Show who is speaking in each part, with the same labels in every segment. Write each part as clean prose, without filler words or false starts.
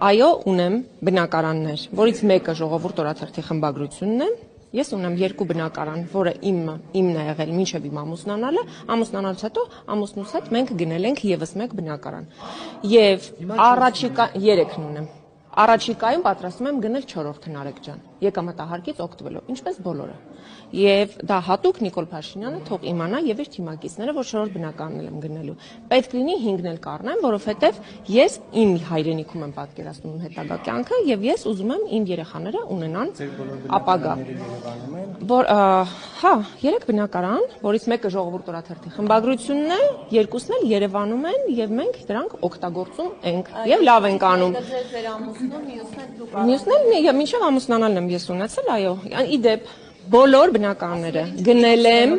Speaker 1: Այո, ունեմ բնակարաններ, որից մեկը ժողովուրդ օրաթերթի խմբագրությունն է, ես ունեմ երկու բնակարան, որը իմն է եղել մինչև իմ ամուսնանալը, ամուսնանալուց հետո ամուսնուց հետ մենք գնել ենք եւս մեկ բնակարան։ Եվ առաջիկա 3-ն ունեմ։ Առաջիկայում պատրաստում եմ գնել 4-րդ հնարեք ջան, եկամտահարկից օգտվելով, ինչպես բոլորը։ Եվ դա հատուկ Նիկոլ Փաշինյանը թող իմանա եւ իր թիմակիցները, որ 4-րդ բնակարանն եմ գնելու։ Պետք լինի 5-ն էլ կառնեմ, որովհետեւ ես իմ հայրենիքում եմ պատկերացնում հետագա կյանքը եւ ես ուզում եմ իմ երեխաները ունենան ապագա։ Հա, 3 բնակարան, որից մեկը ժողովուրդ օրաթերթի խմբագրությունն է, 2-ն էլ Երևանում են եւ մենք դրանք օգտագործում ենք եւ լավ ենք անում։ Մյուսն էլ մինչև ամուսնանալն եմ ես ունեցել, այո, իդեպ բոլոր բնակարանները գնել եմ,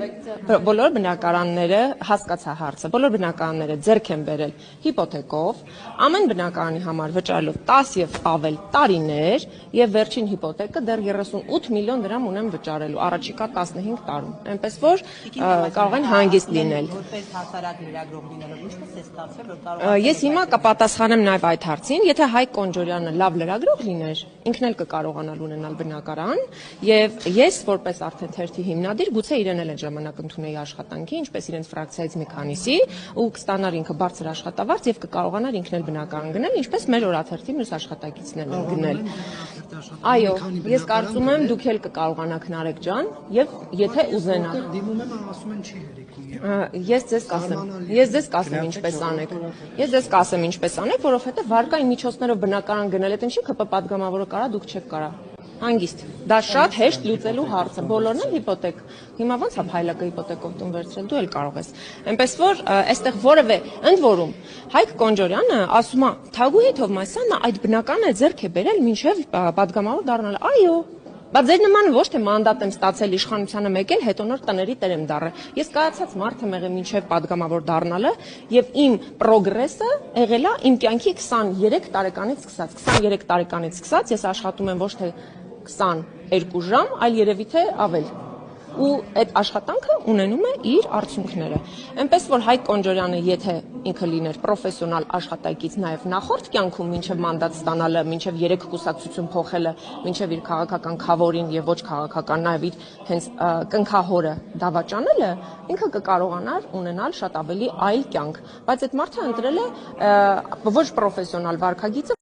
Speaker 1: բոլոր բնակարանները հասկացա հարցը, բոլոր բնակարանները ձեռք եմ բերել հիպոթեկով, ամեն բնակարանի համար վճարելով 10 եւ ավել տարիներ եւ վերջին հիպոթեկը դեռ 38 միլիոն դրամ ունեմ վճարելու առաջիկա 15 տարում, այնպես որ կարող են հանգիստ լինել։
Speaker 2: Որպես հասարակ լրագրող լինելով, ինչպես է ստացվել, որ կարող
Speaker 1: Ես հիմա կպատասխանեմ նաեւ այդ հարցին, եթե Հայկ Կոնջորյանը լավ լրագրող լիներ, ինքն էլ կկարողանալ ունենալ բնակարան եւ ես որպես արդեն թերթի հիմնադիր, գուցե իրեն էլ այդ ժամանակ ընդունեի աշխատանքի, ինչպես իրենց ֆրակցիայից մի քանիսի, ու կստանար ինքը բարձր աշխատավարձ եւ կկարողանար ինքն էլ բնակարան գնել, ինչպես մեր օրաթերթի մյուս աշխատակիցներն են գնել։ Այո, ես կարծում եմ դուք էլ կկարողանաք Նարեկ ջան, եւ եթե ուզենաք։
Speaker 3: Դիմում եմ, ասում են չի հերիքում։
Speaker 1: Ես ձեզ կասեմ ինչպես անեք։ Ես ձեզ կասեմ ինչպես անեք, որովհետեւ վարկային միջոցներով բնակարան գնել այդ ինչի ԿՊ падգամավորը կարա, դուք չեք կարա։ Հանգիստ։ Դա շատ հեշտ լուծելու հարց է։ Բոլորն էլ հիպոթեկ։ Հիմա ո՞նց է փայլակը հիպոթեկով տուն վերցրել, դու էլ կարող ես։ Այնպես որ այստեղ որևէ ընդ որում Հայկ Կոնջորյանը ասում է Թագուհի Թովմասյանը այդ բնականը ձեռք է բերել մինչև падգամավոր դառնալ։ Այո։ Բայց ձեր նման ոչ թե մանդատ եմ ստացել իշխանությանը մեկ էլ հետո նոր տների տեր եմ դառել։ Ես կայացած մարդ եմ եղել մինչև падգամավոր դառնալը եւ իմ պրոգրեսը եղել է իմ կյանքի 23 տարեկանից սկսած։ 23 տարեկանից սկսած ես աշխատում եմ ոչ թե 22 ժամ, այլ երևի թե ավել։ Ու այդ աշխատանքը ունենում է իր արդյունքները։ Այնպես որ Հայկ Կոնջորյանը, եթե ինքը լիներ պրոֆեսիոնալ աշխատակից նաև նախորդ կյանքում, մինչև մանդատ ստանալը, մինչև 3 կուսակցություն փոխելը, մինչև իր քաղաքական խավորին եւ ոչ քաղաքական նաև իր հենց կնքահորը դավաճանելը, ինքը կկարողանար ունենալ շատ ավելի այլ կյանք։ Բայց այդ մարդը ընտրել է ոչ պրոֆեսիոնալ վարքագիծը